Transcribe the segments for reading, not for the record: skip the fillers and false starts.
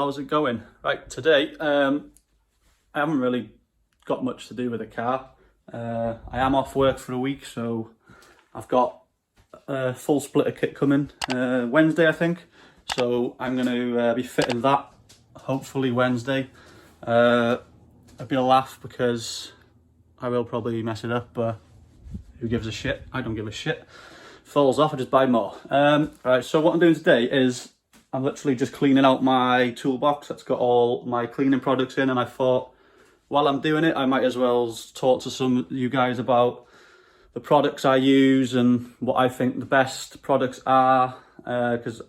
how's it going? Right, today I haven't really got much to do with the car. I am off work for a week, so I've got a full splitter kit coming Wednesday, I think. So I'm going to be fitting that hopefully Wednesday. It'll be a laugh because I will probably mess it up, but who gives a shit? I don't give a shit. Falls off, I just buy more. Right, so what I'm doing today is I'm literally just cleaning out my toolbox that's got all my cleaning products in, and I thought while I'm doing it I might as well talk to some of you guys about the products I use and what I think the best products are, because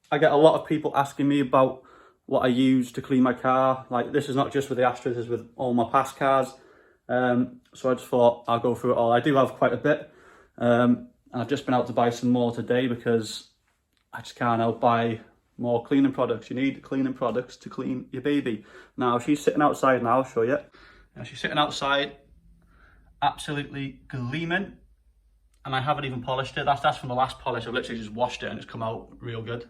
I get a lot of people asking me about what I use to clean my car. Like, this is not just with the Astra, this is with all my past cars. So I just thought I'll go through it all. I do have quite a bit, and I've just been out to buy some more today because I just can't help buy more cleaning products. You need cleaning products to clean your baby. Now, she's sitting outside now, I'll show you. Now, she's sitting outside, absolutely gleaming, and I haven't even polished it. That's from the last polish. I've literally just washed it and it's come out real good.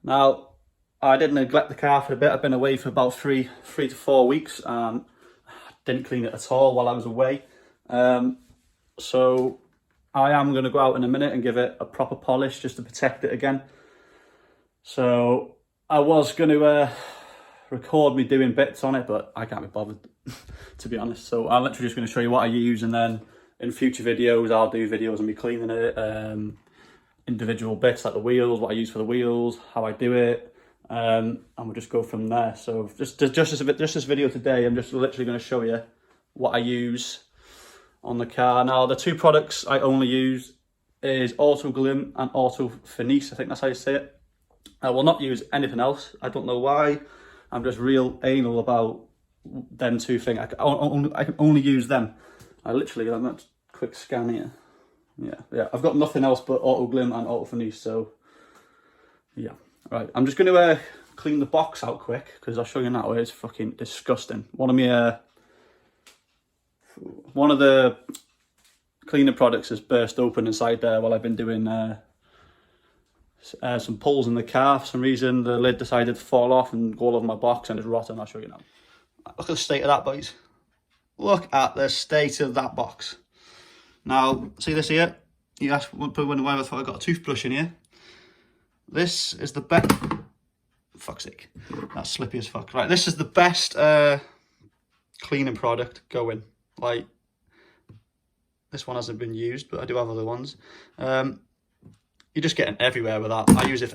Now, I did neglect the car for a bit. I've been away for about three to 4 weeks and didn't clean it at all while I was away. So I am going to go out in a minute and give it a proper polish just to protect it again. So I was going to record me doing bits on it, but I can't be bothered, to be honest. So I'm literally just going to show you what I use, and then in future videos I'll do videos on me cleaning it, individual bits like the wheels, what I use for the wheels, how I do it, and we'll just go from there. So just this video today, I'm just literally going to show you what I use on the car. Now, the two products I only use is Glym and Auto Finesse. I think that's how you say it. I will not use anything else. I don't know why. I'm just real anal about them two things. I can only use them. I literally, I'm not quick scan here. Yeah. I've got nothing else but Glym and Auto Finesse. So yeah. Right. I'm just going to clean the box out quick because I'll show you now. It's fucking disgusting. One of the cleaner products has burst open inside there while I've been doing some pulls in the car. For some reason the lid decided to fall off and go all over my box and it's rotten. I'll show you now. Look at the state of that, boys. Look at the state of that box. Now, see this here? You ask wonder why I thought I got a toothbrush in here. This is the best. Fuck's sake, that's slippy as fuck. Right, this is the best cleaning product going. Like, this one hasn't been used, but I do have other ones. You're just getting everywhere with that. I use it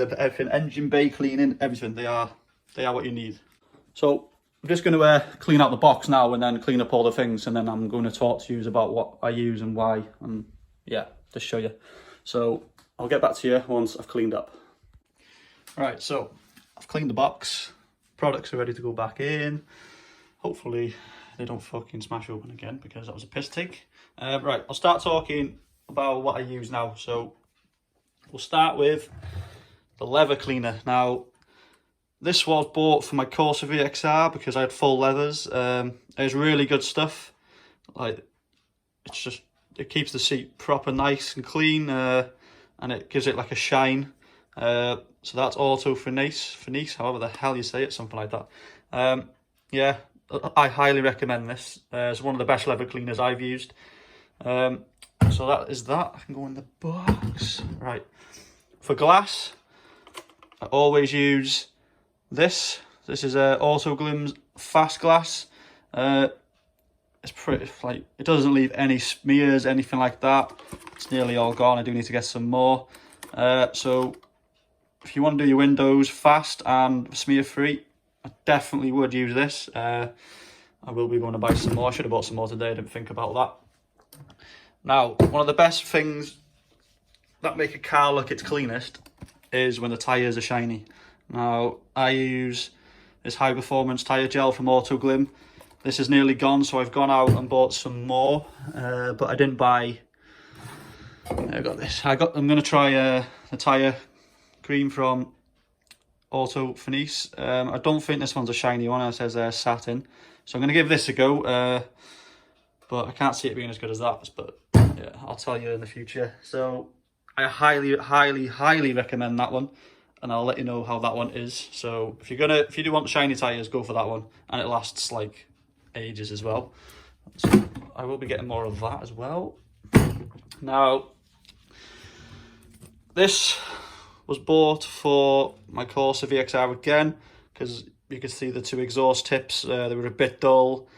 for everything, engine bay cleaning, everything. They are what you need. So I'm just going to clean out the box now and then clean up all the things, and then I'm going to talk to you about what I use and why, and yeah, just show you. So I'll get back to you once I've cleaned up. Right, so I've cleaned the box. Products are ready to go back in. Hopefully they don't fucking smash open again because that was a piss take. Right, I'll start talking about what I use now. So we'll start with the leather cleaner. Now, this was bought for my Corsa VXR because I had full leathers. It's really good stuff. Like, it keeps the seat proper nice and clean, and it gives it like a shine. So that's Auto Finesse, however the hell you say it, something like that. Yeah, I highly recommend this. It's one of the best leather cleaners I've used. So that is that. I can go in the box. Right. For glass, I always use this. This is Auto Glym's Fast Glass. It's pretty, like, it doesn't leave any smears, anything like that. It's nearly all gone. I do need to get some more. So if you want to do your windows fast and smear free, I definitely would use this. I will be going to buy some more. I should have bought some more today. I didn't think about that. Now, one of the best things that make a car look its cleanest is when the tyres are shiny. Now, I use this high performance tyre gel from Auto Glym. This is nearly gone, so I've gone out and bought some more, but I didn't buy. I got this. I'm going to try the tyre cream from Auto Finesse. I don't think this one's a shiny one. It says satin, so I'm going to give this a go. But I can't see it being as good as that. But yeah, I'll tell you in the future. So I highly recommend that one. and I'll let you know how that one is. So if you do want shiny tyres, go for that one, and it lasts like ages as well. So I will be getting more of that as well. Now, this was bought for my Corsa VXR again, because you could see the two exhaust tips, they were a bit dull.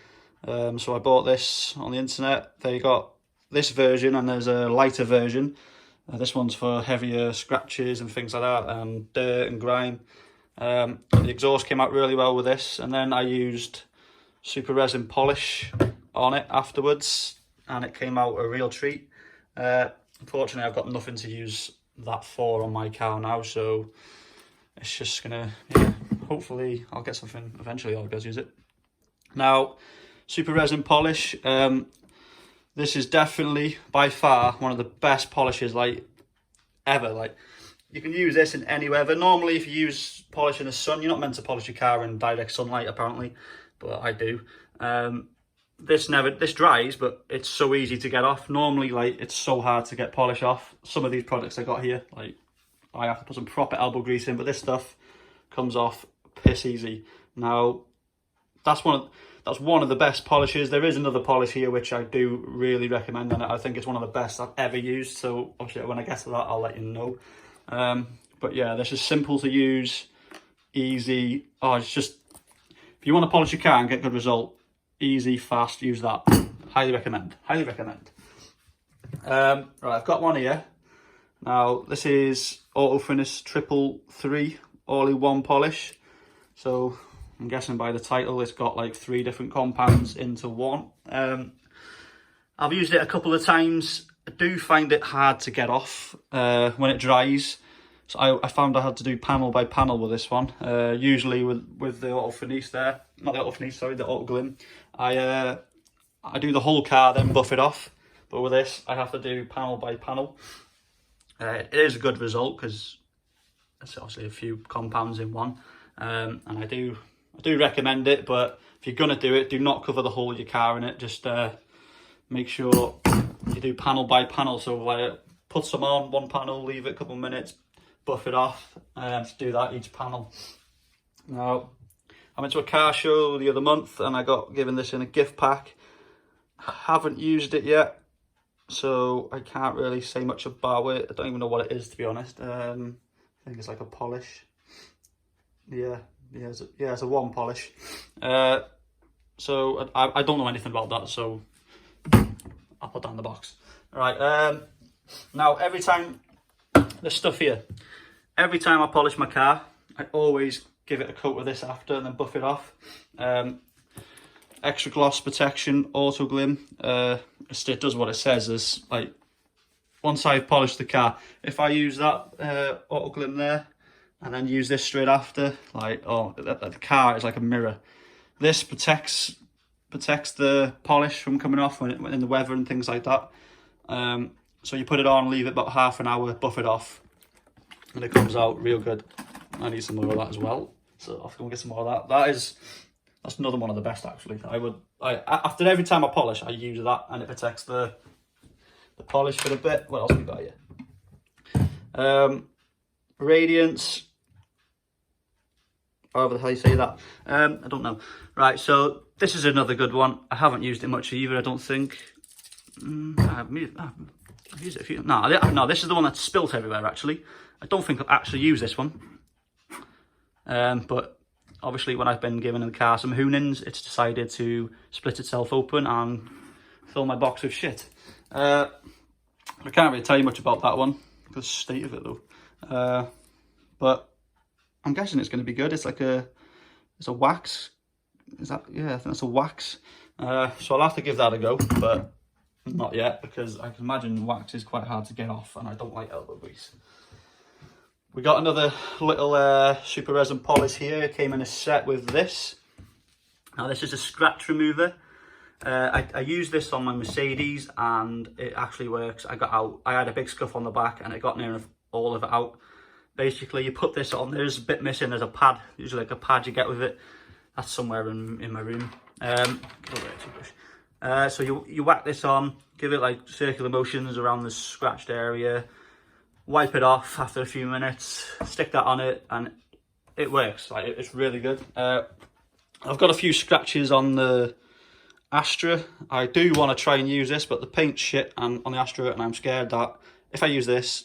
So I bought this on the internet. They got this version, and there's a lighter version. This one's for heavier scratches and things like that, and dirt and grime. The exhaust came out really well with this, and then I used super resin polish on it afterwards, and it came out a real treat. Unfortunately, I've got nothing to use that for on my car now, so it's just gonna, yeah, hopefully I'll get something eventually. I'll be able to use it. Now, super resin polish. This is definitely by far one of the best polishes like ever. Like, you can use this in any weather. Normally, if you use polish in the sun, you're not meant to polish your car in direct sunlight apparently, but I do. This dries, but it's so easy to get off. Normally, like, it's so hard to get polish off. Some of these products I got here, like, I have to put some proper elbow grease in, but this stuff comes off piss easy. Now, that's one of the best polishes. There is another polish here which I do really recommend, and I think it's one of the best I've ever used. So obviously when I get to that, I'll let you know. But yeah, this is simple to use, easy. Oh, it's just, if you want to polish your car and get good result, easy, fast, use that. Highly recommend. Highly recommend. Right, I've got one here. Now, this is Auto Finesse 333 all-in-one polish. So I'm guessing by the title, it's got like 3 different compounds into one. I've used it a couple of times. I do find it hard to get off when it dries. So I found I had to do panel by panel with this one. Usually with the Auto Finesse there, not the Auto Finesse, sorry, the Auto Glym. I do the whole car, then buff it off. But with this, I have to do panel by panel. It is a good result because it's obviously a few compounds in one. And I do recommend it, but if you're gonna do it, do not cover the whole of your car in it. Just make sure you do panel by panel. So like, put some on one panel, leave it a couple of minutes, buff it off, and do that each panel. Now, I went to a car show the other month and I got given this in a gift pack. I haven't used it yet, so I can't really say much about it. I don't even know what it is, to be honest. I think it's like a polish. Yeah, it's a one polish. So I don't know anything about that, so I'll put that in the box. All right. Now, every time, this stuff here, every time I polish my car, I always give it a coat of this after and then buff it off. Extra gloss protection, Auto Glym. It does what it says. Is like, once I've polished the car, if I use that Auto Glym there and then use this straight after, like, oh, the car is like a mirror. This protects the polish from coming off when in the weather and things like that. So you put it on, leave it about half an hour, buff it off, and it comes out real good. I need some more of that as well, so I'll go and get some more of that. That's another one of the best, actually. After every time I polish, I use that, and it protects the polish for a bit. What else we got here? Radiance, however the hell you say that. I don't know. Right, so this is another good one. I haven't used it much either, I don't think. I've used it a few. No, this is the one that's spilt everywhere, actually. I don't think I've actually used this one. But obviously when I've been given in the car some hoonings, it's decided to split itself open and fill my box with shit. I can't really tell you much about that one, the state of it though. But I'm guessing it's going to be good. It's a wax. Is that? Yeah, I think that's a wax. So I'll have to give that a go, but not yet, because I can imagine wax is quite hard to get off, and I don't like elbow grease. We got another little super resin polish here. It came in a set with this. Now this is a scratch remover. I used this on my Mercedes and it actually works. I had a big scuff on the back and it got near all of it out. Basically, you put this on, there's a bit missing, there's a pad, usually like a pad you get with it. That's somewhere in my room. So you whack this on, give it like circular motions around the scratched area, wipe it off after a few minutes, stick that on it, and it works. Like, it's really good. I've got a few scratches on the Astra. I do want to try and use this, but the paint's shit on the Astra, and I'm scared that if I use this,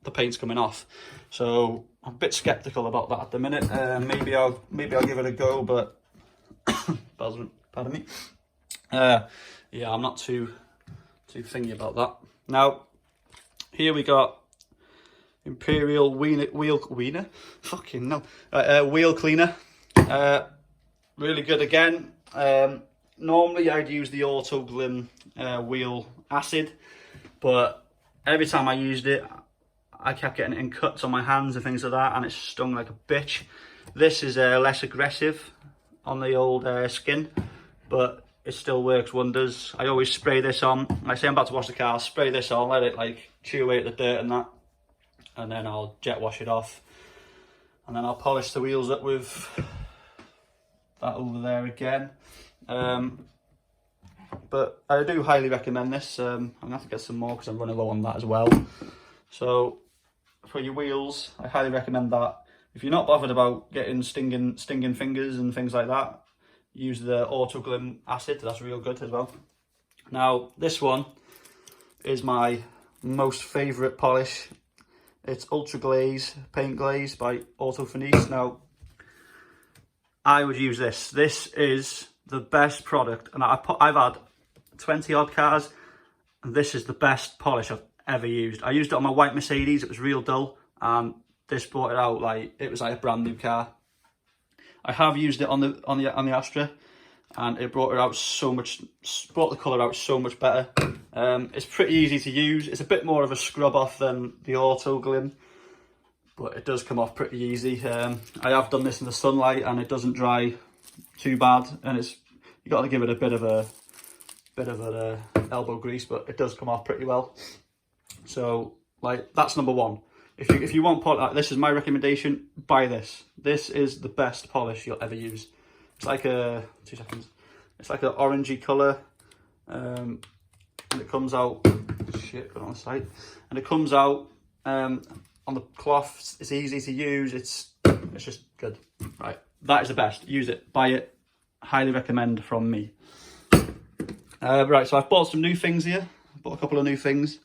the paint's coming off. So I'm a bit skeptical about that at the minute. Maybe I'll give it a go, but pardon me. Yeah, I'm not too thingy about that. Now, here we got Imperial wheel cleaner. Really good again. Normally I'd use the Auto Glym wheel acid, but every time I used it, I kept getting it in cuts on my hands and things like that, and it stung like a bitch. This is less aggressive on the old skin, but it still works wonders. I always spray this on. I say I'm about to wash the car, I'll spray this on, let it like chew away at the dirt and that, and then I'll jet wash it off, and then I'll polish the wheels up with that over there again. But I do highly recommend this. I'm gonna have to get some more because I'm running low on that as well. So for your wheels, I highly recommend that. If you're not bothered about getting stinging fingers and things like that, use the Auto Glym acid. That's real good as well. Now this one is my most favourite polish. It's Ultra Glaze Paint Glaze by Auto Finesse. Now I would use this. This is the best product, and I've had 20 odd cars, and this is the best polish I've ever used. I used it on my white Mercedes. It was real dull, and this brought it out like it was like a brand new car. I have used it on the Astra, and it brought it out so much, brought the colour out so much better. It's pretty easy to use. It's a bit more of a scrub off than the Auto Glym, but it does come off pretty easy. I have done this in the sunlight, and it doesn't dry too bad, and you got to give it a bit of an elbow grease, but it does come off pretty well. So like, that's number one. If you want polish, this is my recommendation. Buy this. This is the best polish you'll ever use. It's like a It's like an orangey colour, and it comes out. Shit, got on the side, and it comes out on the cloth. It's easy to use. It's just good. Right, that is the best. Use it. Buy it. Highly recommend from me. Right, so I've bought some new things here. I bought a couple of new things.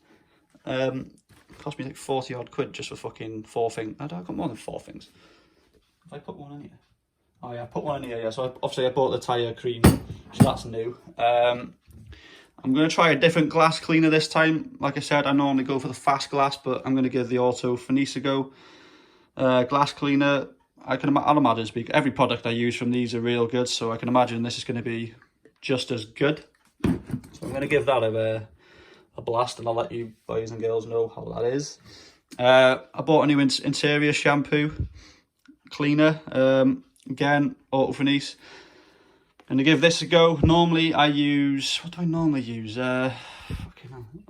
Cost me like 40 odd quid just for fucking 4 things. I got more than 4 things. Have I put one in here? Oh yeah, I put one in here, yeah. So obviously I bought the tyre cream, so that's new. I'm going to try a different glass cleaner this time. Like I said, I normally go for the fast glass, but I'm going to give the Auto Finesse a go. Glass cleaner, I'll imagine every product I use from these are real good, so I can imagine this is going to be just as good. So I'm going to give that a blast, and I'll let you boys and girls know how that is. I bought a new interior shampoo cleaner, again Auto Finesse. I'm gonna give this a go. Normally I use, what do I normally use? I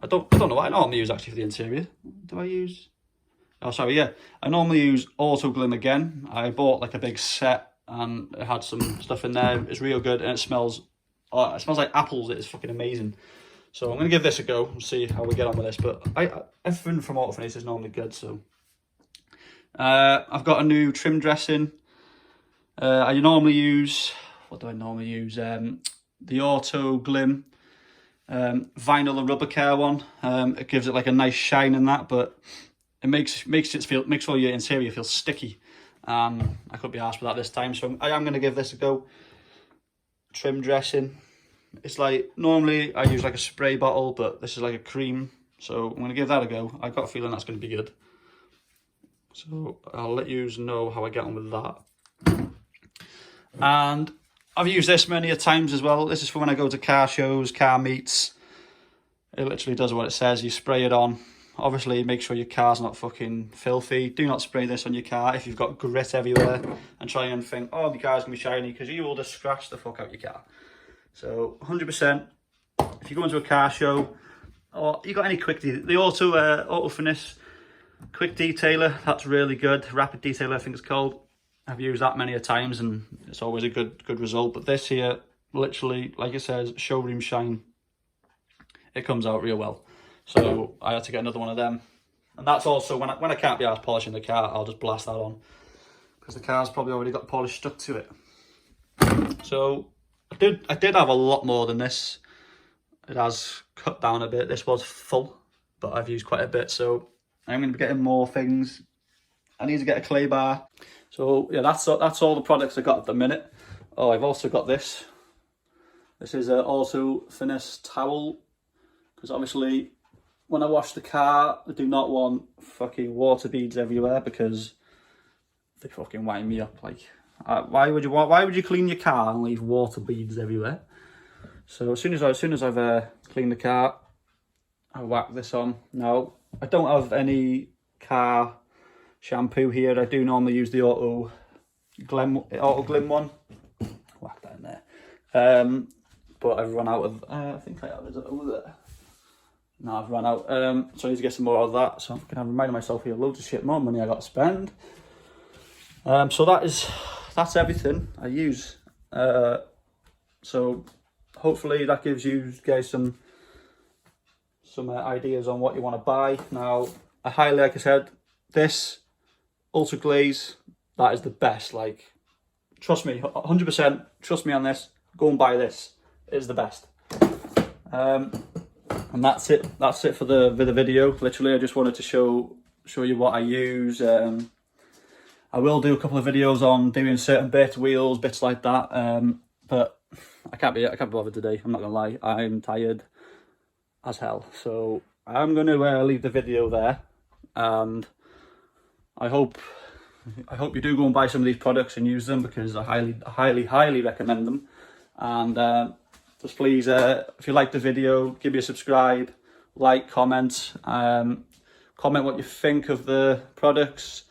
don't know what I normally use actually for the interior. Do I use? Oh sorry, yeah. I normally use Auto Glym again. I bought like a big set, and it had some stuff in there. It's real good, and it smells like apples. It is fucking amazing. So I'm going to give this a go and see how we get on with this. But everything from Auto Finesse is normally good. So I've got a new trim dressing. I normally use, what do I normally use? The Auto Glym vinyl and rubber care one. It gives it like a nice shine in that, but it makes all your interior feel sticky. I couldn't be arsed with that this time, so I am going to give this a go. Trim dressing. It's like, normally I use like a spray bottle, but this is like a cream, so I'm going to give that a go. I've got a feeling that's going to be good. So I'll let you know how I get on with that. And I've used this many a times as well. This is for when I go to car shows, car meets. It literally does what it says. You spray it on. Obviously, make sure your car's not fucking filthy. Do not spray this on your car if you've got grit everywhere and try and think, oh, the car's going to be shiny, because you will just scratch the fuck out your car. So 100%, if you go into a car show, or you got any the Auto Finesse quick detailer, that's really good. Rapid detailer, I think it's called. I've used that many a times, and it's always a good result. But this here, literally, like it says, showroom shine. It comes out real well. So I had to get another one of them. And that's also when I can't be arsed polishing the car, I'll just blast that on, because the car's probably already got polish stuck to it. So I did have a lot more than this. It has cut down a bit. This was full, but I've used quite a bit, so I'm going to be getting more things. I need to get a clay bar. So yeah, that's all the products I got at the minute. Oh, I've also got this. This is an Auto Finesse towel, because obviously when I wash the car, I do not want fucking water beads everywhere, because they fucking wind me up. Like, why would you clean your car and leave water beads everywhere? So as soon as I've cleaned the car, I whack this on. Now I don't have any car shampoo here. I do normally use the Glym one. Whack that in there. But I've run out of. I think I have. Is it over there? No, I've run out. So I need to get some more of that. So I'm gonna remind myself here, loads of shit, more money I got to spend. So that's everything I use. So hopefully that gives you guys some ideas on what you want to buy. Now, I highly, like I said, this Ultra Glaze, that is the best. Like, trust me, 100%. Trust me on this. Go and buy this. It is the best. And that's it. That's it for the video. Literally, I just wanted to show you what I use. I will do a couple of videos on doing certain bits, wheels, bits like that. But I can't be bothered today. I'm not gonna lie. I'm tired as hell. So I'm gonna leave the video there, and I hope you do go and buy some of these products and use them, because I highly recommend them. And just please, if you like the video, give me a subscribe, like, comment, comment what you think of the products,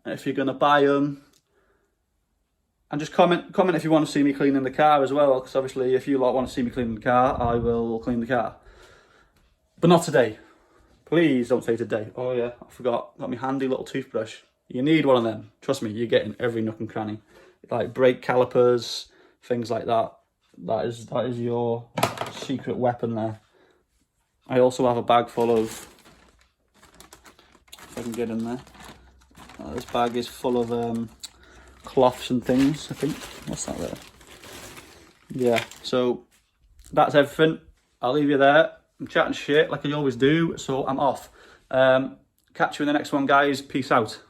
if you're gonna buy them, and just comment if you want to see me cleaning the car as well, because obviously if you lot want to see me cleaning the car, I will clean the car, but not today. Please don't say today. Oh yeah, I forgot, got my handy little toothbrush. You need one of them. Trust me, you're getting every nook and cranny, like brake calipers, things like that. That is your secret weapon there. I also have a bag full of, if I can get in there, this bag is full of cloths and things, I think. What's that there? Yeah, so that's everything. I'll leave you there. I'm chatting shit like I always do, so I'm off. Catch you in the next one, guys. Peace out.